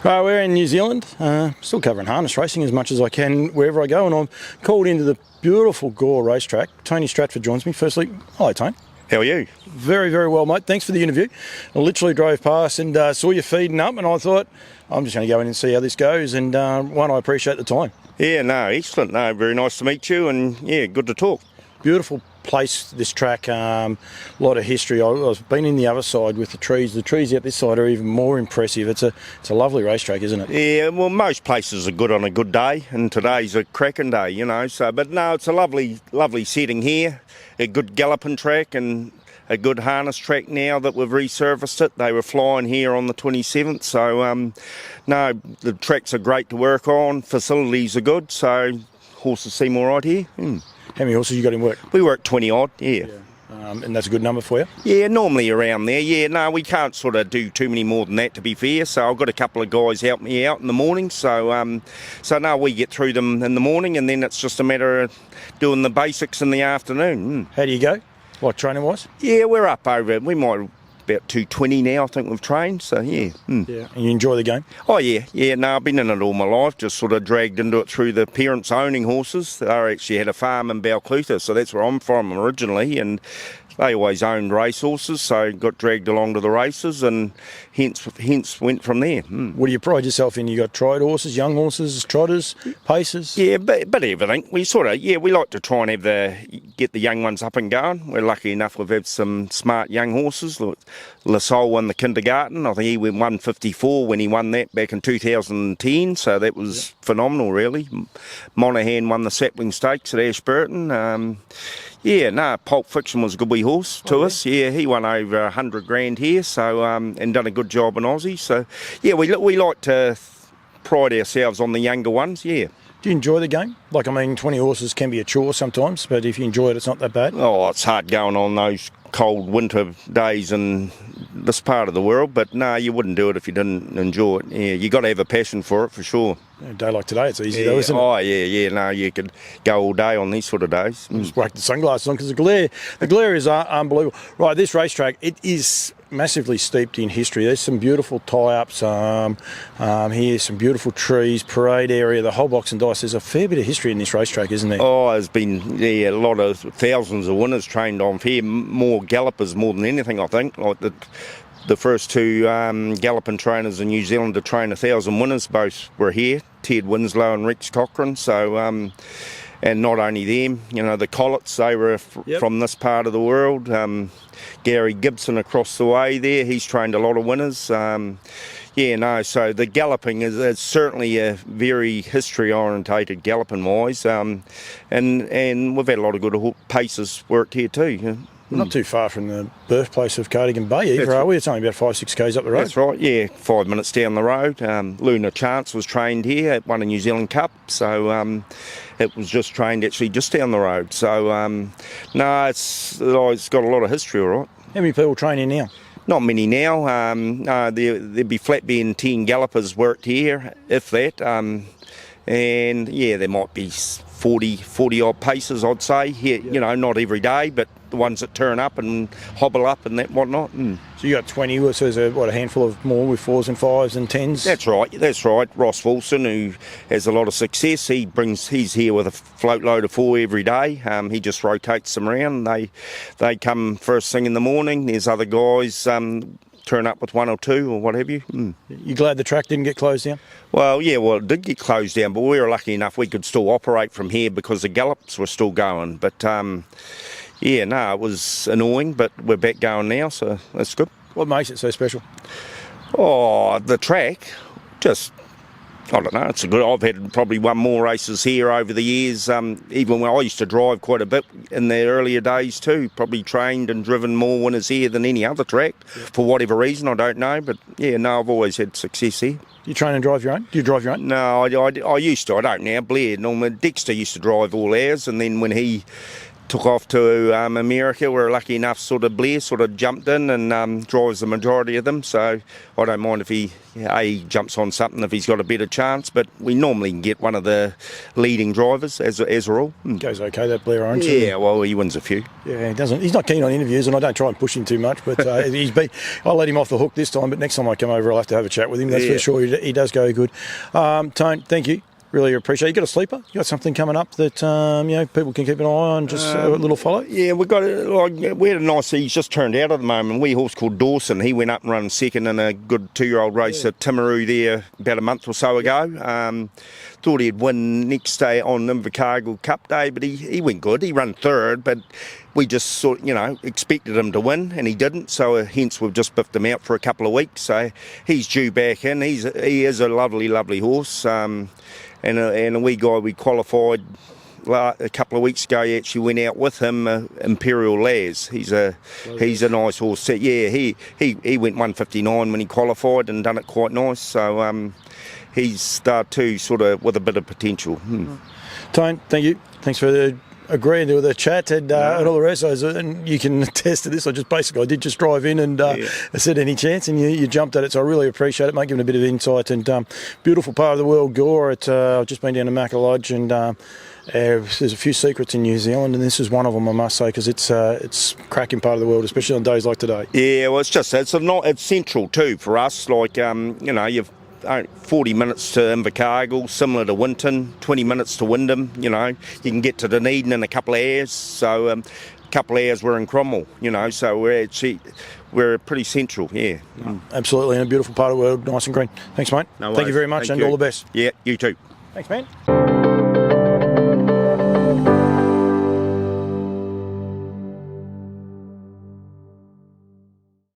We're in New Zealand, still covering harness racing as much as I can wherever I go, and I'm called into the beautiful Gore racetrack. Tony Stratford joins me. Firstly, hello, Tony. How are you? Very, very well, mate. Thanks for the interview. I literally drove past and saw you feeding up, and I thought, I'm just going to go in and see how this goes, and I appreciate the time. Yeah, no, excellent. No, very nice to meet you, and yeah, good to talk. Beautiful place, this track, a lot of history. I've been in the other side with the trees. The trees out this side are even more impressive. It's a lovely racetrack, isn't it? Yeah, well, most places are good on a good day, and today's a cracking day, you know. So, but no, it's a lovely setting here. A good galloping track and a good harness track now that we've resurfaced it. They were flying here on the 27th, so no, the tracks are great to work on. Facilities are good, so horses seem all right here. How many horses you got in work? We work 20 odd, yeah. And that's a good number for you? Yeah, normally around there. Yeah, no, we can't sort of do too many more than that, to be fair. So I've got a couple of guys help me out in the morning. So no, we get through them in the morning, and then it's just a matter of doing the basics in the afternoon. How do you go? What, training-wise? Yeah, we're up over. We might about 220 now, I think we've trained. So yeah. Yeah, and you enjoy the game? Oh yeah. No, I've been in it all my life. Just sort of dragged into it through the parents owning horses. They actually had a farm in Balclutha, so that's where I'm from originally, and they always owned race horses, so got dragged along to the races, and hence went from there. What do you pride yourself in? You got tried horses, young horses, trotters, paces? Yeah, but everything. We we like to try and get the young ones up and going. We're lucky enough we've had some smart young horses. LaSalle won the kindergarten. I think he went 154 when he won that back in 2010, so that was phenomenal, really. Monaghan won the Sapling Stakes at Ashburton. Pulp Fiction was a good wee horse to us. Yeah, he won over 100 grand here, so and done a good job in Aussie. So yeah, we like to pride ourselves on the younger ones. Yeah. Do you enjoy the game? 20 horses can be a chore sometimes, but if you enjoy it, it's not that bad. Oh, it's hard going on those cold winter days in this part of the world, but no, you wouldn't do it if you didn't enjoy it. Yeah, you got to have a passion for it, for sure. A day like today, it's easy though, isn't it? Oh, yeah, no, you could go all day on these sort of days. Just whack the sunglasses on, because the glare is unbelievable. Right, this racetrack, it is massively steeped in history. There's some beautiful tie-ups here, some beautiful trees, parade area, the whole box and dice. There's a fair bit of history in this racetrack, isn't there? Oh, there's been a lot of thousands of winners trained on here, more gallopers more than anything, I think. Like the first two galloping trainers in New Zealand to train 1,000 winners, both were here, Ted Winslow and Rex Cochrane. So, and not only them, the Collets, they were from this part of the world. Gary Gibson across the way there, he's trained a lot of winners. So the galloping is certainly a very history-orientated galloping-wise, and we've had a lot of good paces worked here too. Not too far from the birthplace of Cardigan Bay either, are we? It's only about 5-6 k's up the road. That's right, yeah, 5 minutes down the road. Luna Chance was trained here, won a New Zealand Cup, so it was just trained actually just down the road. So, it's got a lot of history, all right. How many people training now? Not many now. There'd be flat being 10 gallopers worked here, if that. And yeah, there might be 40 odd paces, I'd say. Here, not every day, but the ones that turn up and hobble up and that whatnot. So you got 20, so there's a handful of more with 4s and 5s and 10s? That's right. Ross Wilson, who has a lot of success, he's here with a float load of 4 every day. He just rotates them around. They come first thing in the morning. There's other guys turn up with 1 or 2 or what have you. You glad the track didn't get closed down? Well, it did get closed down, but we were lucky enough we could still operate from here because the gallops were still going. But it was annoying, but we're back going now, so that's good. What makes it so special? Oh, the track, I don't know, it's good. I've had probably won more races here over the years, even when I used to drive quite a bit in the earlier days too. Probably trained and driven more winners here than any other track, for whatever reason, I don't know. But I've always had success here. Do you train and drive your own? Do you drive your own? No, I used to. I don't now. Blair, Dexter used to drive all ours, and then when he took off to America. We're lucky enough, Blair jumped in and drives the majority of them. So I don't mind if he jumps on something if he's got a better chance. But we normally can get one of the leading drivers as a rule. Goes okay, that Blair Orange. Yeah, well, he wins a few. Yeah, he doesn't. He's not keen on interviews, and I don't try and push him too much. But I'll let him off the hook this time. But next time I come over, I'll have to have a chat with him. That's for sure. He does go good. Tone, thank you. Really appreciate it. You got a sleeper? You got something coming up that people can keep an eye on? Just a little follow. Yeah, we had a nice. He's just turned out at the moment. We horse called Dawson. He went up and run second in a good 2-year-old race at Timaru there about a month or so ago. Thought he'd win next day on Invercargill Cup Day, but he went good. He ran third, but we just expected him to win, and he didn't. So hence we've just biffed him out for a couple of weeks. So he's due back in. He is a lovely, lovely horse. And a wee guy we qualified a couple of weeks ago. He actually went out with him, Imperial Laz. He's a nice horse. Yeah, he went 159 when he qualified and done it quite nice. So he's too with a bit of potential. Tone, thank you. Thanks for agreeing to the chat and all the rest. And you can attest to this. I did just drive in and I said any chance, and you jumped at it. So I really appreciate it, mate, giving a bit of insight. And beautiful part of the world, Gore. I've just been down to Macca Lodge, and there's a few secrets in New Zealand, and this is one of them, I must say, because it's a cracking part of the world, especially on days like today. Yeah, well, it's central too for us. Like you've 40 minutes to Invercargill, similar to Winton, 20 minutes to Wyndham. You can get to Dunedin in a couple of hours. So a couple of hours we're in Cromwell, so we're pretty central, yeah. Absolutely, and a beautiful part of the world, nice and green. Thanks, mate. No worries. Thank you very much. Thank you. All the best. Yeah, you too. Thanks, man.